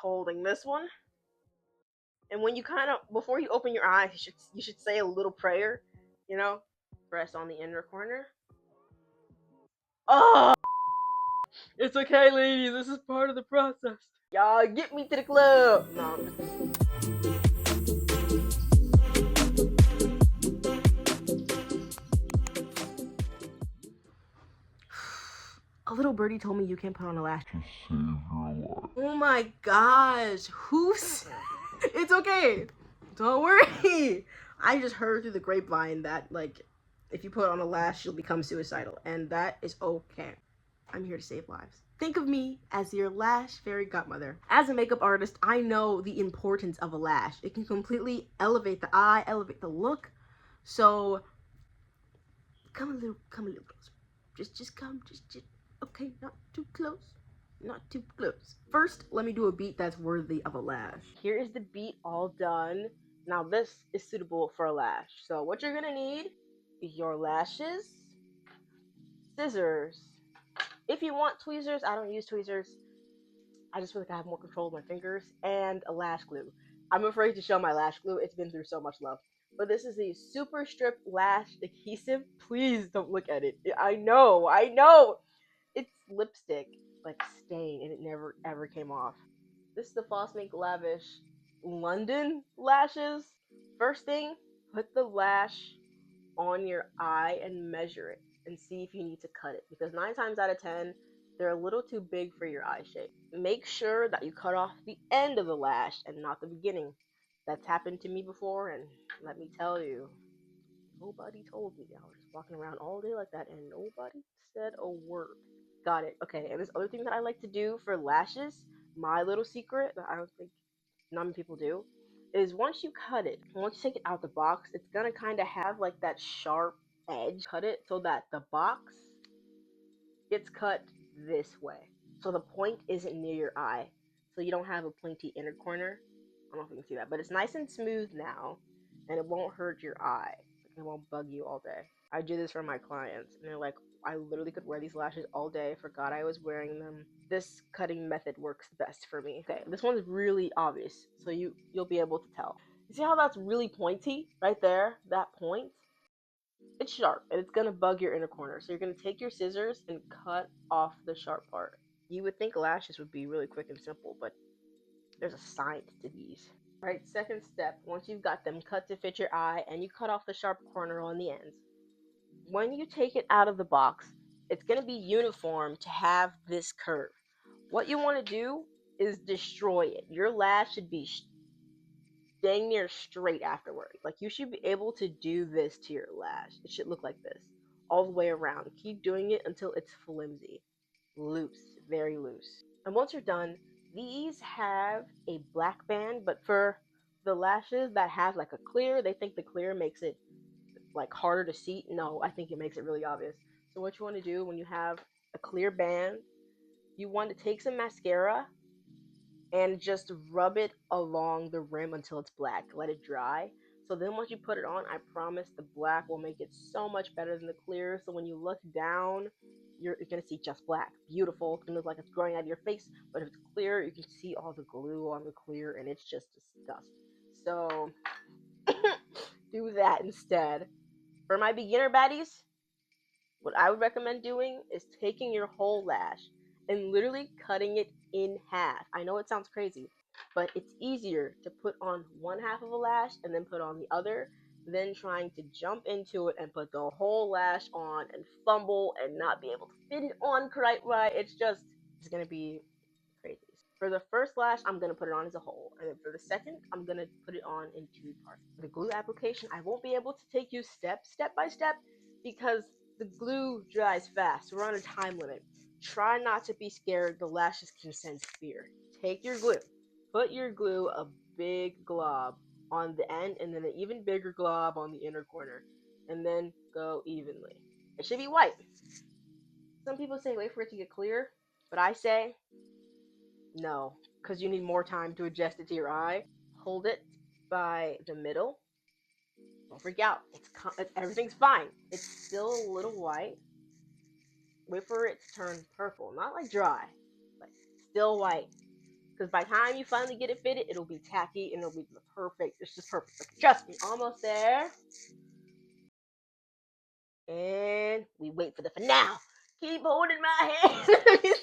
holding this one. And when you kind of, before you open your eyes, you should say a little prayer, you know? Press on the inner corner. Oh, it's okay, ladies. This is part of the process. Y'all, get me to the club. No, a little birdie told me you can't put on a lash to save your life. Oh my gosh, who's? It's okay. Don't worry. I just heard through the grapevine that, like, if you put on a lash, you'll become suicidal, and that is okay. I'm here to save lives. Think of me as your lash fairy godmother. As a makeup artist, I know the importance of a lash. It can completely elevate the eye, elevate the look. So, come a little closer. Just come, just, okay, not too close. Not too close. First, let me do a beat that's worthy of a lash. Here is the beat all done. Now this is suitable for a lash. So what you're gonna need is your lashes, scissors. If you want tweezers, I don't use tweezers. I just feel like I have more control of my fingers, and a lash glue. I'm afraid to show my lash glue. It's been through so much love. But this is the Super Strip Lash Adhesive. Please don't look at it. I know. It's lipstick, like stain, and it never ever came off. This is the Fosmink Lavish London lashes. First thing, put the lash on your eye and measure it and see if you need to cut it, because 9 times out of 10 they're a little too big for your eye shape. Make sure that you cut off the end of the lash and not the beginning. That's happened to me before, and let me tell you, nobody told me. I was just walking around all day like that and nobody said a word. Got it. Okay, and this other thing that I like to do for lashes, my little secret that I don't think not many people do, is once you cut it, once you take it out the box, it's gonna kind of have like that sharp edge. Cut it so that the box gets cut this way. So the point isn't near your eye. So you don't have a pointy inner corner. I don't know if you can see that, but it's nice and smooth now, and it won't hurt your eye. It won't bug you all day. I do this for my clients, and they're like, I literally could wear these lashes all day. Forgot I was wearing them. This cutting method works best for me. Okay, this one's really obvious, so you'll be able to tell. You see how that's really pointy right there? That point? It's sharp, and it's gonna bug your inner corner. So you're gonna take your scissors and cut off the sharp part. You would think lashes would be really quick and simple, but there's a science to these. Alright, second step, once you've got them cut to fit your eye and you cut off the sharp corner on the ends, when you take it out of the box, it's going to be uniform to have this curve. What you want to do is destroy it. Your lash should be dang near straight afterward. Like, you should be able to do this to your lash. It should look like this all the way around. Keep doing it until it's flimsy, loose, very loose. And once you're done, these have a black band, but for the lashes that have like a clear, they think the clear makes it like harder to see. No, I think it makes it really obvious. So what you want to do when you have a clear band, you want to take some mascara and just rub it along the rim until it's black. Let it dry. So then once you put it on, I promise the black will make it so much better than the clear. So when you look down, you're going to see just black. Beautiful. It's going to look like it's growing out of your face. But if it's clear, you can see all the glue on the clear, and it's just disgusting. So do that instead. For my beginner baddies, what I would recommend doing is taking your whole lash and literally cutting it in half. I know it sounds crazy, but it's easier to put on one half of a lash and then put on the other than trying to jump into it and put the whole lash on and fumble and not be able to fit it on quite right. It's gonna be crazy. For the first lash, I'm gonna put it on as a whole, and then for the second, I'm gonna put it on in 2 parts. The glue application, I won't be able to take you step by step because the glue dries fast. We're on a time limit. Try not to be scared. The lashes can sense fear. Take your glue. Put your glue, a big glob on the end, and then an even bigger glob on the inner corner, and then go evenly. It should be white. Some people say wait for it to get clear, but I say no, because you need more time to adjust it to your eye. Hold it by the middle. Don't freak out. Everything's fine. It's still a little white. Wait for it to turn purple. Not like dry, but still white. Because by the time you finally get it fitted, it'll be tacky and it'll be perfect. It's just perfect. Like, trust me, almost there. And we wait for the finale. Keep holding my hand.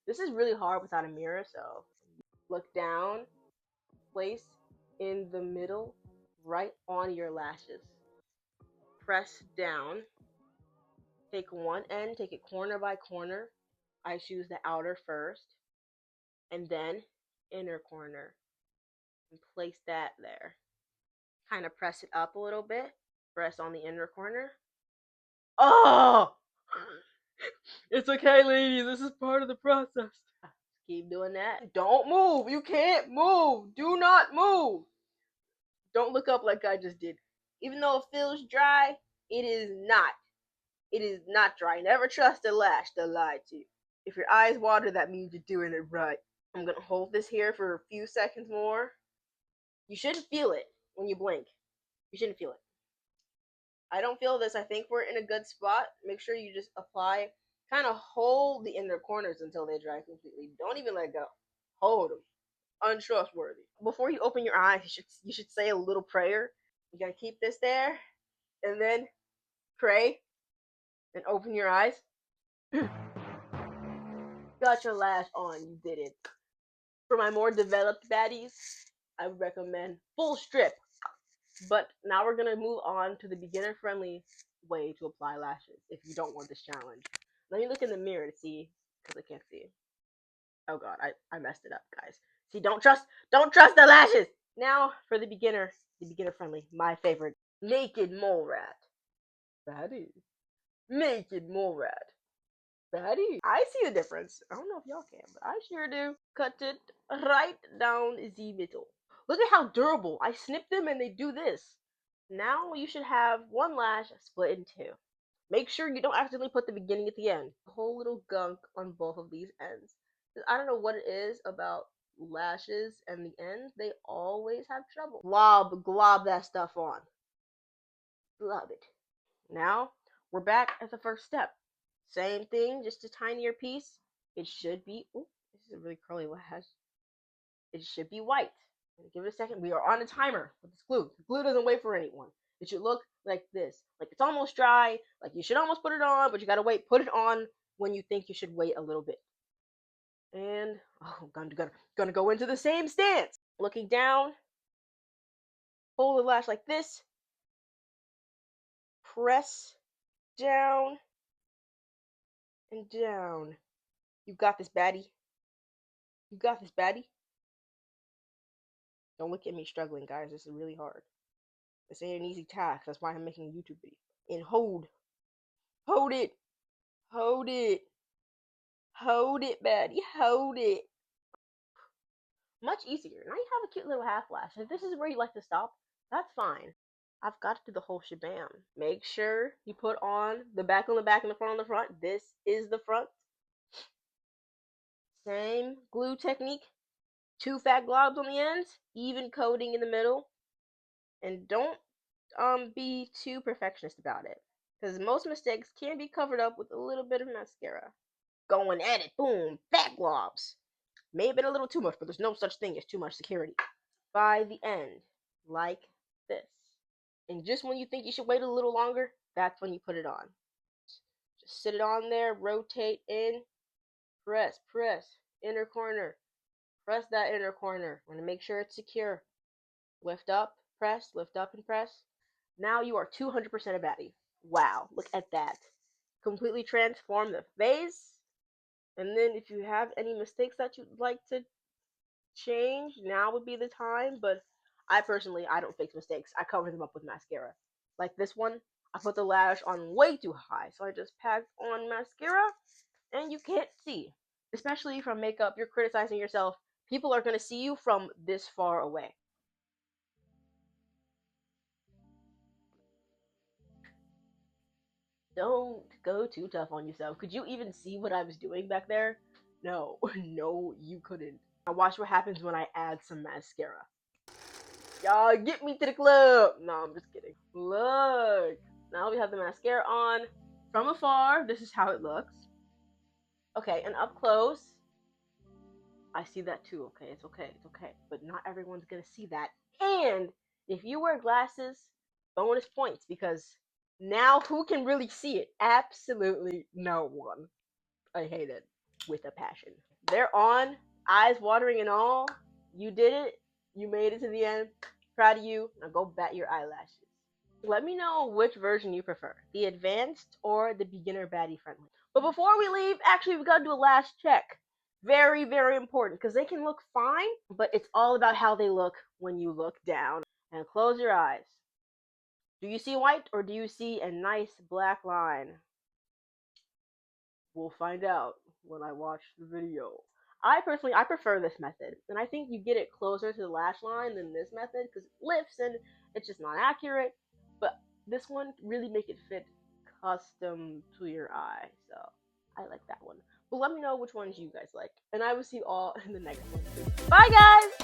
This is really hard without a mirror, so look down, place in the middle, right on your lashes. Press down. Take one end, take it corner by corner. I choose the outer first, and then inner corner. And place that there. Kind of press it up a little bit. Press on the inner corner. Oh! It's okay, ladies. This is part of the process. Keep doing that. Don't move. You can't move. Do not move. Don't look up like I just did. Even though it feels dry, it is not. It is not dry. Never trust a lash that lied to you. If your eyes water, that means you're doing it right. I'm gonna hold this here for a few seconds more. You shouldn't feel it when you blink. You shouldn't feel it. I don't feel this. I think we're in a good spot. Make sure you just apply, kind of hold the inner corners until they dry completely. Don't even let go. Hold them. Untrustworthy. Before you open your eyes, you should say a little prayer. You gotta keep this there, and then pray, and open your eyes. Got your lash on. You did it. For my more developed baddies, I would recommend full strip. But now we're gonna move on to the beginner-friendly way to apply lashes if you don't want this challenge. Let me look in the mirror to see, because I can't see. Oh god, I messed it up, guys. See, don't trust the lashes. Now for the beginner-friendly, my favorite, naked mole rat. Baddie. Naked mole rat. Baddie. I see the difference. I don't know if y'all can, but I sure do. Cut it right down the middle. Look at how durable. I snip them and they do this. Now you should have one lash split in two. Make sure you don't accidentally put the beginning at the end. A whole little gunk on both of these ends. I don't know what it is about lashes and the ends. They always have trouble. Glob that stuff on. Glob it. Now, we're back at the first step. Same thing, just a tinier piece. It should be, oh, this is a really curly lash. It should be white. Give it a second. We are on a timer with this glue. The glue doesn't wait for anyone. It should look like this. Like it's almost dry. Like you should almost put it on, but you gotta wait. Put it on when you think you should wait a little bit. And oh, gonna go into the same stance. Looking down. Hold the lash like this. Press down and down. You got this, baddie. You got this, baddie. Don't look at me struggling, guys. This is really hard. This ain't an easy task. That's why I'm making a YouTube video. And hold. Hold it. Hold it. Hold it, baddie. Hold it. Much easier. Now you have a cute little half lash. If this is where you like to stop, that's fine. I've got to do the whole shabam. Make sure you put on the back on the back and the front on the front. This is the front. Same glue technique. 2 fat globs on the ends. Even coating in the middle. And don't be too perfectionist about it. Because most mistakes can be covered up with a little bit of mascara. Going at it. Boom. Fat globs. May have been a little too much, but there's no such thing as too much security. By the end, like this. And just when you think you should wait a little longer, that's when you put it on. Just sit it on there, rotate in, press, inner corner. Press that inner corner. Want to make sure it's secure. Lift up and press. Now you are 200% a baddie. Wow, look at that. Completely transform the face. And then if you have any mistakes that you'd like to change, now would be the time. But I don't fix mistakes. I cover them up with mascara. Like this one, I put the lash on way too high, so I just packed on mascara, and you can't see. Especially from makeup, you're criticizing yourself. People are gonna see you from this far away. Don't go too tough on yourself. Could you even see what I was doing back there? No, no, you couldn't. Now watch what happens when I add some mascara. Y'all get me to the club. No, I'm just kidding. Look. Now we have the mascara on. From afar, this is how it looks. Okay, and up close, I see that too. Okay, it's okay, it's okay. But not everyone's gonna see that. And if you wear glasses, bonus points because now who can really see it? Absolutely no one. I hate it with a passion. They're on, eyes watering and all. You did it. You made it to the end. Proud of you. Now go bat your eyelashes. Let me know which version you prefer, the advanced or the beginner baddie friendly. But before we leave, actually, we gotta do a last check. Very, very important because they can look fine, but it's all about how they look when you look down. And close your eyes. Do you see white or do you see a nice black line? We'll find out when I watch the video. I prefer this method, and I think you get it closer to the lash line than this method because it lifts and it's just not accurate. But this one really make it fit custom to your eye, so I like that one. But let me know which ones you guys like, and I will see you all in the next one. Bye, guys.